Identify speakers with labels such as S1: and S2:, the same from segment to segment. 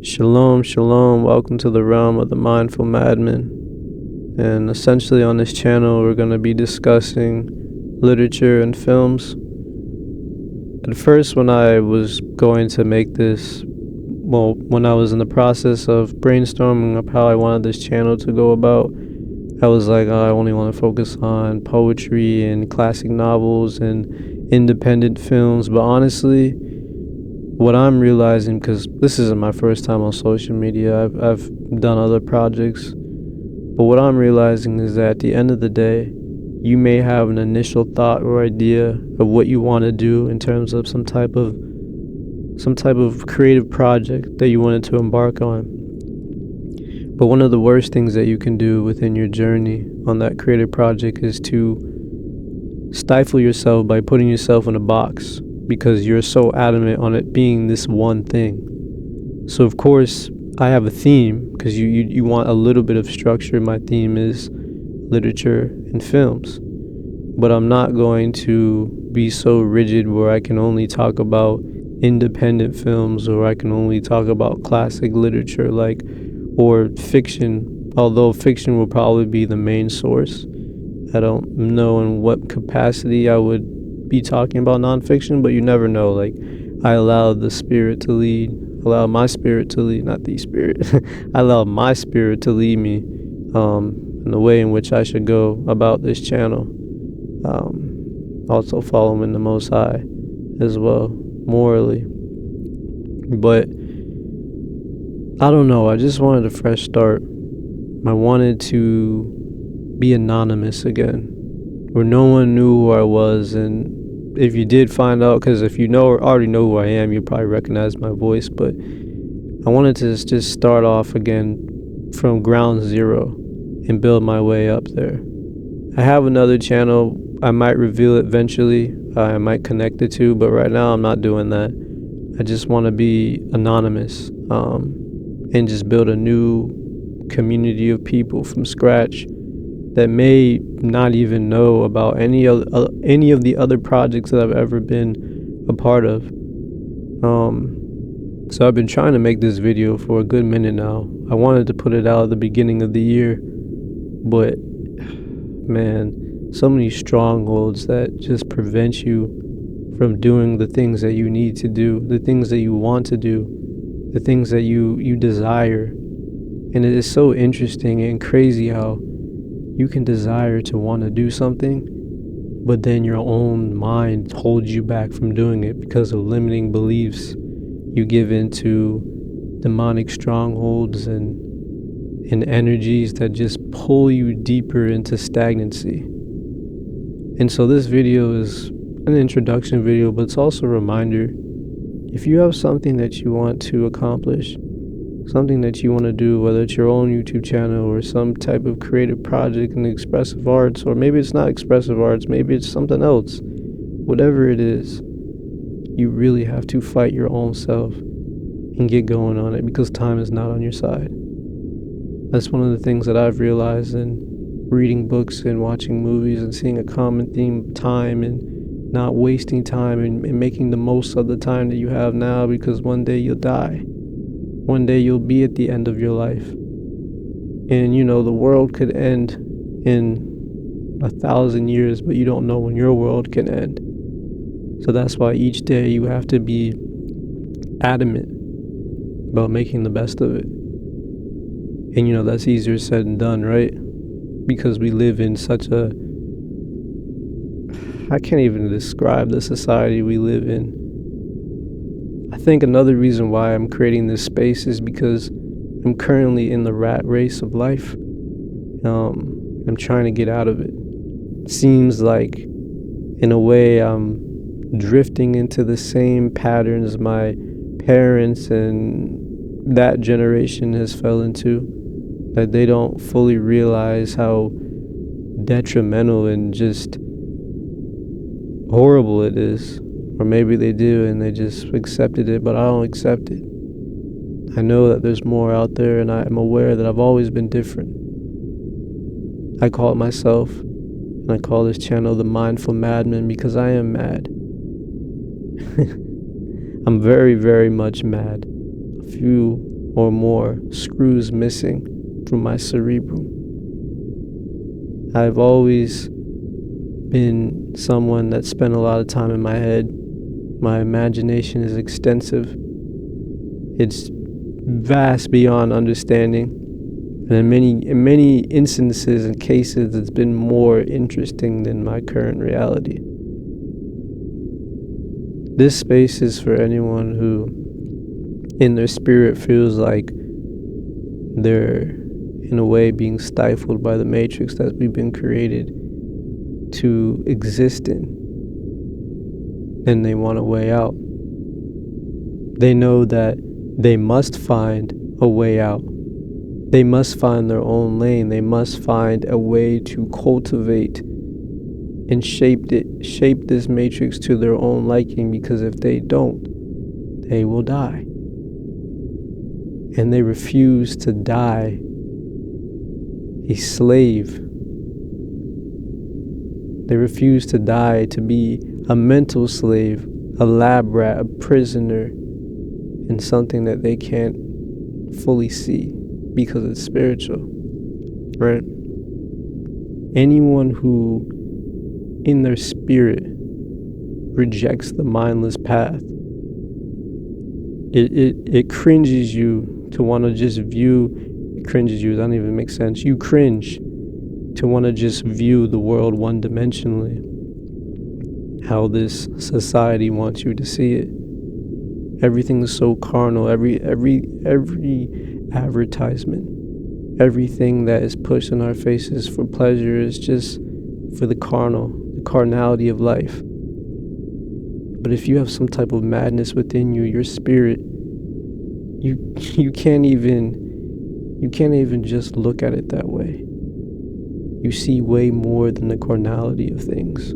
S1: Shalom, shalom. Welcome to the realm of the Mindful Madman. And essentially, on this channel, we're going to be discussing literature and films. At first, when I was going to make this, when I was in the process of brainstorming of how I wanted this channel to go about, I was like, I only want to focus on poetry and classic novels and independent films. But honestly, what I'm realizing, because this isn't my first time on social media, I've done other projects, but what I'm realizing is that at the end of the day, you may have an initial thought or idea of what you want to do in terms of some type of creative project that you wanted to embark on. But one of the worst things that you can do within your journey on that creative project is to stifle yourself by putting yourself in a box, because you're so adamant on it being this one thing. So of course I have a theme, because you want a little bit of structure. My theme is literature and films, but I'm not going to be so rigid where I can only talk about independent films, or I can only talk about classic literature, or fiction, although fiction will probably be the main source. I don't know in what capacity I would be talking about nonfiction, but you never know. I allow the spirit to lead, allow my spirit to lead, not the spirit. I allow my spirit to lead me in the way in which I should go about this channel. Also following the Most High as well, morally. But I don't know, I just wanted a fresh start. I wanted to be anonymous again, where no one knew who I was. And if you did find out, because if you already know who I am, you probably recognize my voice, but I wanted to just start off again from ground zero and build my way up there. I have another channel. I might reveal it eventually. I might connect the two, but right now I'm not doing that. I just want to be anonymous and just build a new community of people from scratch that may not even know about any of the other projects that I've ever been a part of. So I've been trying to make this video for a good minute now. I wanted to put it out at the beginning of the year, but man, so many strongholds that just prevent you from doing the things that you need to do, the things that you want to do, the things that you desire. And it is so interesting and crazy how you can desire to want to do something, but then your own mind holds you back from doing it because of limiting beliefs. You give into demonic strongholds and energies that just pull you deeper into stagnancy. And so this video is an introduction video, but it's also a reminder. If you have something that you want to accomplish, something that you want to do, whether it's your own YouTube channel or some type of creative project in the expressive arts, or maybe it's not expressive arts, maybe it's something else, whatever it is, you really have to fight your own self and get going on it, because time is not on your side. That's one of the things that I've realized in reading books and watching movies and seeing a common theme: time, and not wasting time and making the most of the time that you have now, because one day you'll die. One day you'll be at the end of your life. And the world could end in 1,000 years, but you don't know when your world can end. So that's why each day you have to be adamant about making the best of it. And that's easier said than done, right? Because we live in such a, I can't even describe the society we live in. I think another reason why I'm creating this space is because I'm currently in the rat race of life. I'm trying to get out of it. It seems like, in a way, I'm drifting into the same patterns my parents and that generation has fell into, that they don't fully realize how detrimental and just horrible it is. Or maybe they do and they just accepted it, but I don't accept it. I know that there's more out there, and I'm aware that I've always been different. I call it myself, and I call this channel the Mindful Madman, because I am mad. I'm very, very much mad. A few or more screws missing from my cerebrum. I've always been someone that spent a lot of time in my head. My imagination is extensive. It's vast beyond understanding. And in many instances and cases, it's been more interesting than my current reality. This space is for anyone who, in their spirit, feels like they're, in a way, being stifled by the matrix that we've been created to exist in. And they want a way out. They know that they must find a way out. They must find their own lane. They must find a way to cultivate and shape this matrix to their own liking, because if they don't, they will die. And they refuse to die a slave. They refuse to die to be a mental slave, a lab rat, a prisoner in something that they can't fully see because it's spiritual, right? Anyone who in their spirit rejects the mindless path, it cringes you to want to just view. It cringes you, that doesn't even make sense. You cringe to want to just view the world one-dimensionally, how this society wants you to see it. Everything is so carnal. Every advertisement, everything that is pushed in our faces for pleasure is just for the carnality of life. But if you have some type of madness within you, your spirit, you can't even just look at it that way. You see way more than the carnality of things.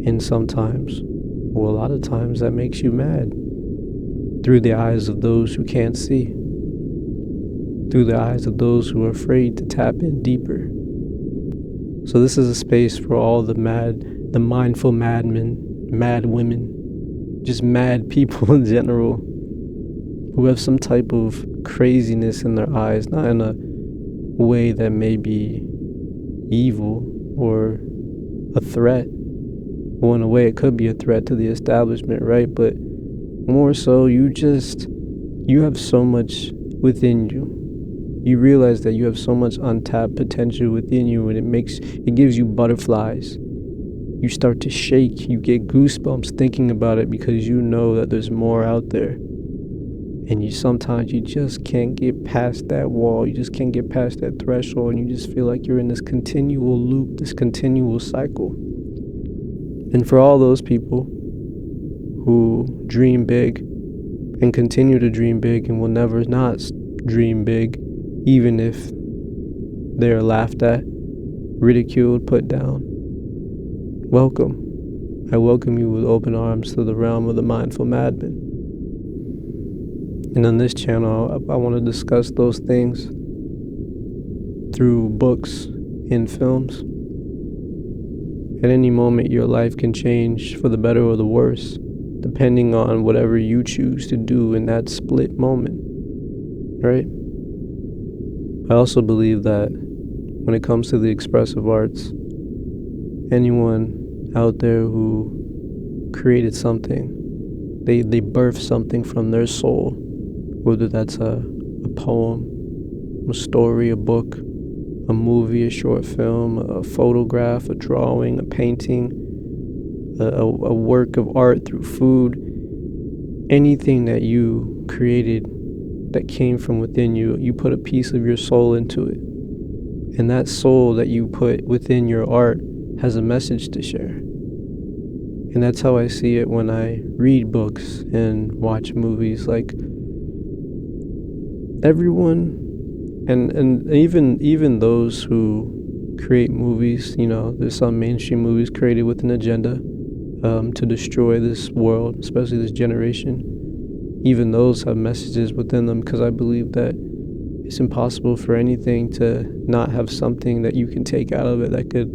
S1: And sometimes, or a lot of times, that makes you mad through the eyes of those who can't see, through the eyes of those who are afraid to tap in deeper. So this is a space for all the mindful madmen, mad women, just mad people in general, who have some type of craziness in their eyes, not in a way that may be evil or a threat. Well, in a way, it could be a threat to the establishment, right? But more so, you have so much within you. You realize that you have so much untapped potential within you, and it gives you butterflies. You start to shake, you get goosebumps thinking about it, because you know that there's more out there. And sometimes you just can't get past that wall. You just can't get past that threshold, and you just feel like you're in this continual loop, this continual cycle. And for all those people who dream big and continue to dream big and will never not dream big, even if they're laughed at, ridiculed, put down, welcome. I welcome you with open arms to the realm of the Mindful Madman. And on this channel, I want to discuss those things through books and films. At any moment, your life can change for the better or the worse, depending on whatever you choose to do in that split moment, right? I also believe that when it comes to the expressive arts, anyone out there who created something, they birthed something from their soul, whether that's a poem, a story, a book, a movie, a short film, a photograph, a drawing, a painting, a work of art through food, anything that you created that came from within you, you put a piece of your soul into it. And that soul that you put within your art has a message to share. And that's how I see it when I read books and watch movies. Like, everyone, and even those who create movies, there's some mainstream movies created with an agenda to destroy this world, especially this generation. Even those have messages within them, because I believe that it's impossible for anything to not have something that you can take out of it that could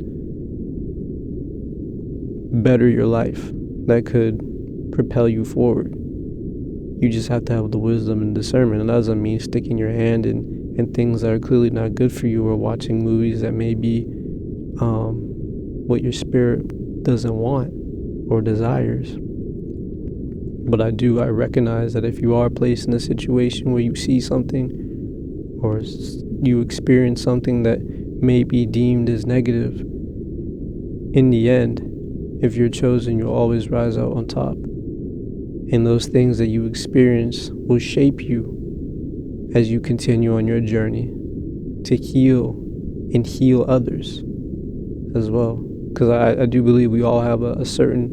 S1: better your life, that could propel you forward. You just have to have the wisdom and discernment. And that doesn't mean sticking your hand in things that are clearly not good for you, or watching movies that may be what your spirit doesn't want or desires. But I recognize that if you are placed in a situation where you see something or you experience something that may be deemed as negative, in the end, if you're chosen, you'll always rise out on top. And those things that you experience will shape you as you continue on your journey to heal and heal others as well. Because I do believe we all have a certain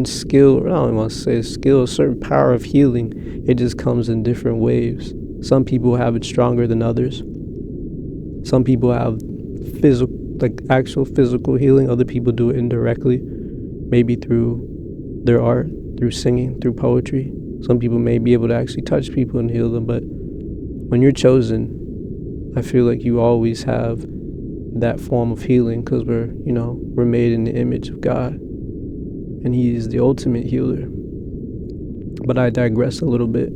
S1: skill, or I don't want to say a skill, a certain power of healing. It just comes in different waves. Some people have it stronger than others. Some people have actual physical healing. Other people do it indirectly, maybe through their art, through singing, through poetry. Some people may be able to actually touch people and heal them. But when you're chosen, I feel like you always have that form of healing, because we're made in the image of God, and He is the ultimate healer. But I digress a little bit.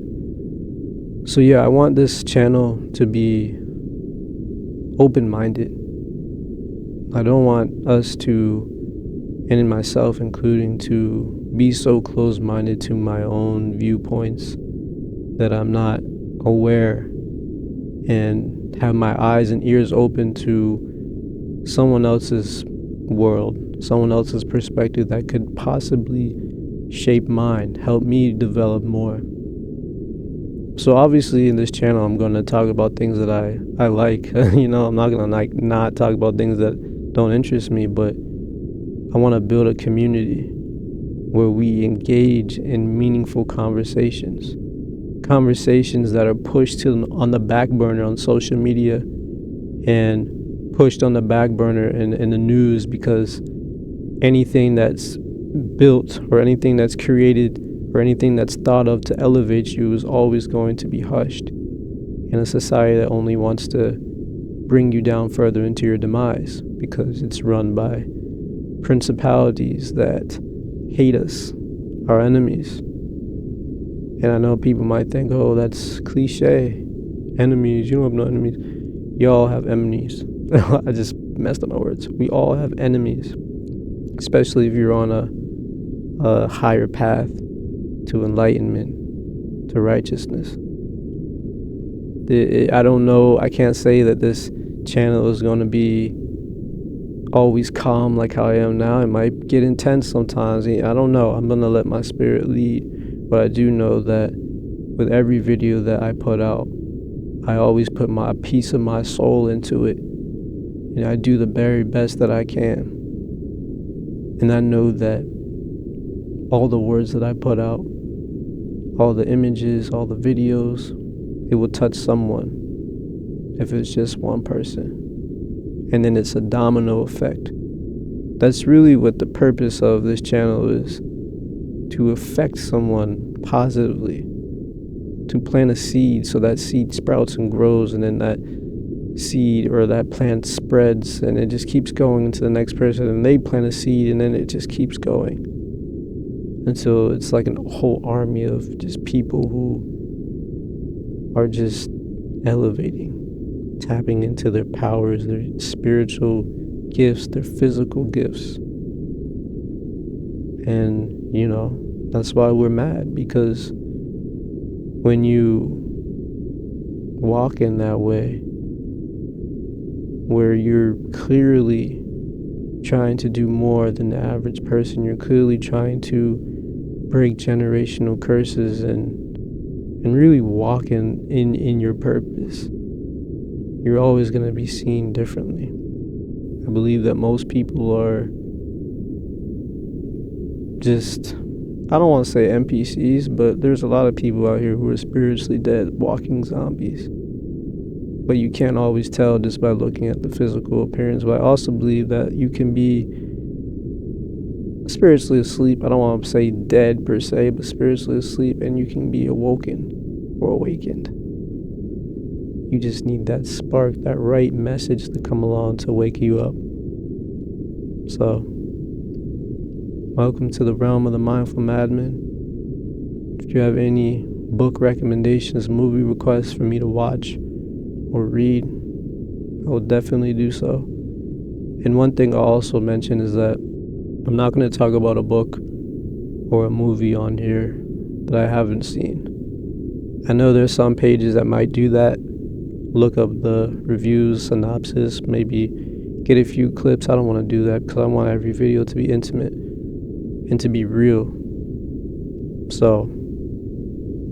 S1: So yeah, I want this channel to be open-minded. I don't want us to, and in myself including, to be so close-minded to my own viewpoints that I'm not aware and have my eyes and ears open to someone else's world, someone else's perspective that could possibly shape mine, help me develop more. So obviously in this channel, I'm going to talk about things that I like. I'm not going to not talk about things that don't interest me, but I want to build a community where we engage in meaningful conversations that are pushed on the back burner on social media and pushed on the back burner in the news, because anything that's built or anything that's created or anything that's thought of to elevate you is always going to be hushed in a society that only wants to bring you down further into your demise, because it's run by principalities that hate us, our enemies. And I know people might think, oh, that's cliche. Enemies, you don't have no enemies. Y'all have enemies. I just messed up my words. We all have enemies, especially if you're on a higher path to enlightenment, to righteousness. I don't know. I can't say that this channel is going to be always calm like how I am now. It might get intense sometimes. I don't know. I'm going to let my spirit lead. But I do know that with every video that I put out, I always put my piece of my soul into it. And I do the very best that I can. And I know that all the words that I put out, all the images, all the videos, it will touch someone, if it's just one person. And then it's a domino effect. That's really what the purpose of this channel is, to affect someone positively, to plant a seed so that seed sprouts and grows, and then that seed or that plant spreads, and it just keeps going into the next person, and they plant a seed, and then it just keeps going until it's like a whole army of just people who are just elevating, tapping into their powers, their spiritual gifts, their physical gifts. And that's why we're mad, because when you walk in that way, where you're clearly trying to do more than the average person, you're clearly trying to break generational curses and really walk in your purpose, you're always going to be seen differently. I believe that most people are just, I don't want to say NPCs, but there's a lot of people out here who are spiritually dead, walking zombies. But you can't always tell just by looking at the physical appearance. But I also believe that you can be spiritually asleep. I don't want to say dead per se, but spiritually asleep, and you can be awoken or awakened. You just need that spark, that right message to come along to wake you up. So, welcome to the realm of the Mindful Madman. If you have any book recommendations, movie requests for me to watch or read, I will definitely do so. And one thing I'll also mention is that I'm not going to talk about a book or a movie on here that I haven't seen. I know there's some pages that might do that. Look up the reviews, synopsis, maybe get a few clips. I don't want to do that because I want every video to be intimate and to be real. So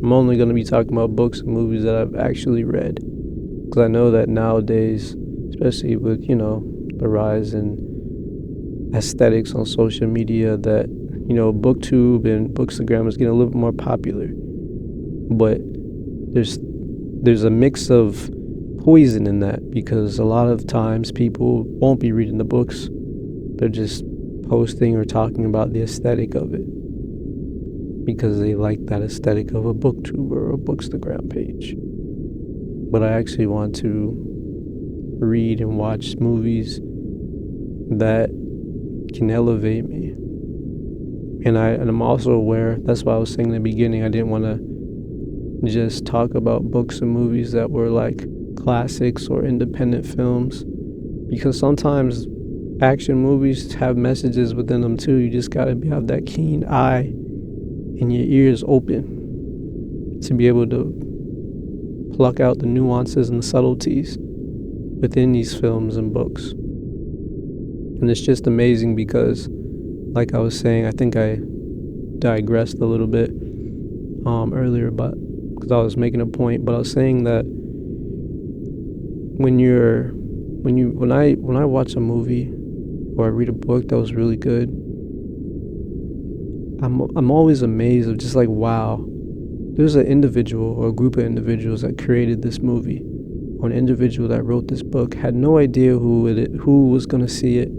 S1: I'm only going to be talking about books and movies that I've actually read, because I know that nowadays, especially with, the rise in aesthetics on social media, that, BookTube and Bookstagram is getting a little bit more popular. But there's a mix of poison in that, because a lot of times people won't be reading the books. They're just posting or talking about the aesthetic of it because they like that aesthetic of a BookTube or a Bookstagram page. But I actually want to read and watch movies that can elevate me. And I'm also aware, that's why I was saying in the beginning, I didn't want to just talk about books and movies that were like classics or independent films, because sometimes action movies have messages within them too. You just gotta have that keen eye and your ears open to be able to pluck out the nuances and the subtleties within these films and books. And it's just amazing because, like I was saying, I think I digressed a little bit earlier, but because I was making a point, but I was saying that when I watch a movie or I read a book that was really good, I'm always amazed of just like, wow, there's an individual or a group of individuals that created this movie, or an individual that wrote this book had no idea who was gonna see it,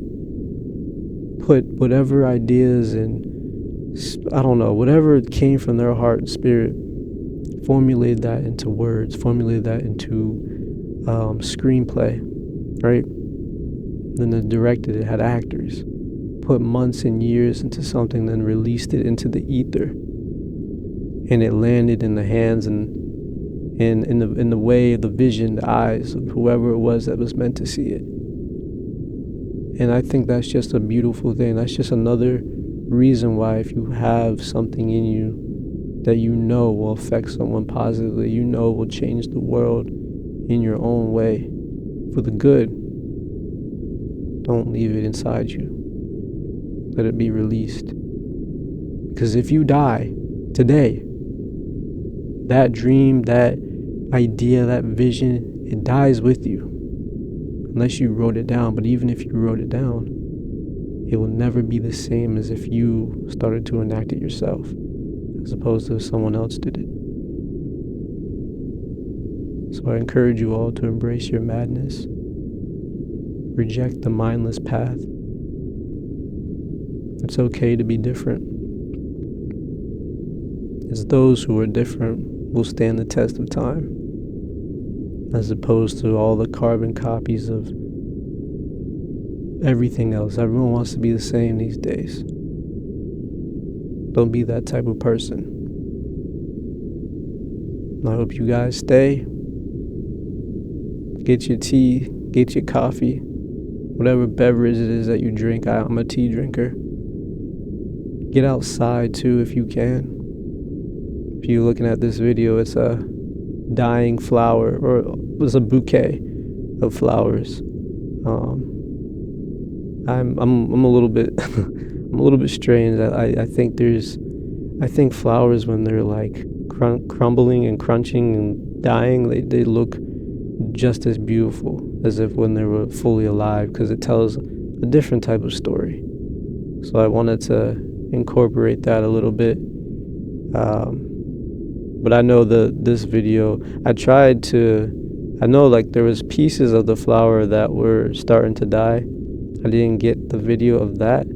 S1: put whatever ideas and I don't know, whatever came from their heart and spirit, formulated that into words, formulated that into screenplay, right? Then they directed it, had actors, put months and years into something, then released it into the ether, and it landed in the hands and in the way of the vision, the eyes of whoever it was that was meant to see it. And I think that's just a beautiful thing. That's just another reason why, if you have something in you that will affect someone positively, will change the world in your own way for the good, don't leave it inside you. Let it be released. Because if you die today, that dream, that idea, that vision, it dies with you. Unless you wrote it down. But even if you wrote it down, it will never be the same as if you started to enact it yourself, as opposed to if someone else did it. So I encourage you all to embrace your madness. Reject the mindless path. It's okay to be different. It's those who are different will stand the test of time, as opposed to all the carbon copies of everything else. Everyone wants to be the same these days. Don't be that type of person. I hope you guys stay. Get your tea, get your coffee, whatever beverage it is that you drink. I'm a tea drinker. Get outside too if you can. If you're looking at this video, it's a dying flower, or it was a bouquet of flowers. I'm a little bit I'm a little bit strange. I think flowers, when they're like crumbling and crunching and dying, they look just as beautiful as if when they were fully alive, because it tells a different type of story. So I wanted to incorporate that a little bit. But I know this video, I know like there was pieces of the flower that were starting to die. I didn't get the video of that,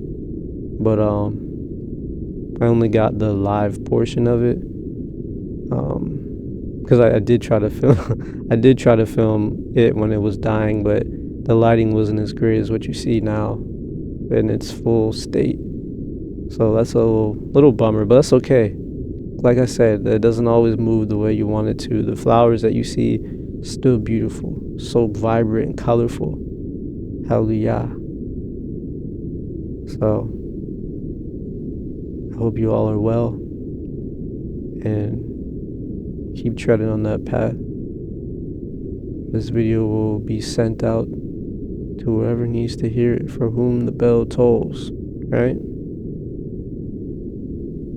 S1: but I only got the live portion of it. Because I did try to film I did try to film it when it was dying, but the lighting wasn't as great as what you see now in its full state. So that's a little bummer, but that's okay. like I said, it doesn't always move the way you want it to. The flowers that you see, still beautiful, so vibrant and colorful. Hallelujah. So, I hope you all are well and keep treading on that path. This video will be sent out to whoever needs to hear it, for whom the bell tolls, right?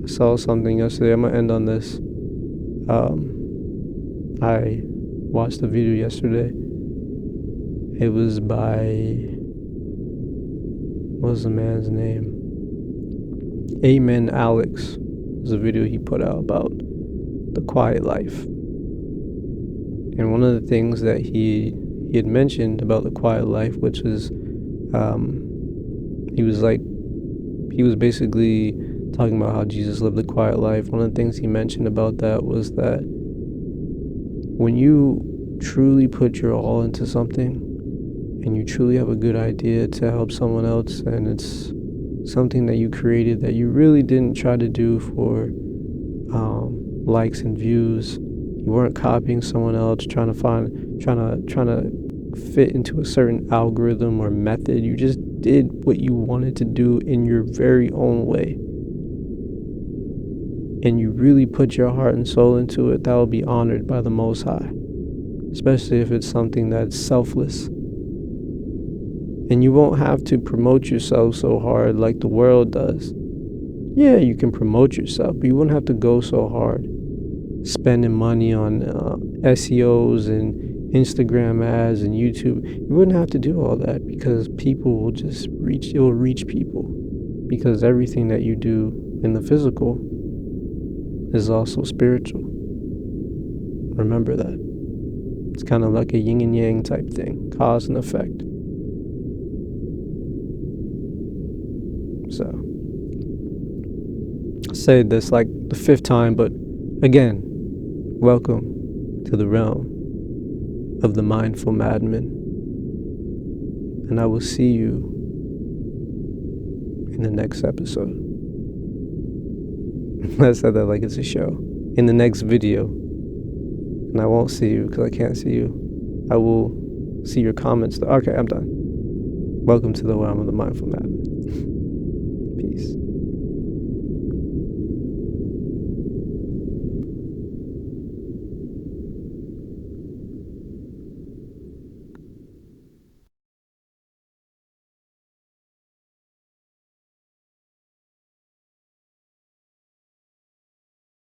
S1: I saw something yesterday. I'm gonna end on this. I watched a video yesterday. It was by, what was the man's name? Amen Alex. It was a video he put out about the quiet life. And one of the things that he had mentioned about the quiet life, which is, he was basically talking about how Jesus lived the quiet life. One of the things he mentioned about that was that when you truly put your all into something and you truly have a good idea to help someone else, and it's something that you created that you really didn't try to do for likes and views. You weren't copying someone else, trying to fit into a certain algorithm or method. You just did what you wanted to do in your very own way, and you really put your heart and soul into it. That will be honored by the Most High, especially if it's something that's selfless. And you won't have to promote yourself so hard like the world does. Yeah, you can promote yourself, but you wouldn't have to go so hard spending money on SEOs and Instagram ads and YouTube. You wouldn't have to do all that, because people will just it will reach people, because everything that you do in the physical is also spiritual. Remember that. It's kind of like a yin and yang type thing, cause and effect. So, I said this like the 5th time, but again, welcome to the realm of the Mindful Madman. And I will see you in the next episode. I said that like it's a show. In the next video. And I won't see you because I can't see you. I will see your comments. Okay, I'm done. Welcome to the realm of the Mindful Madman.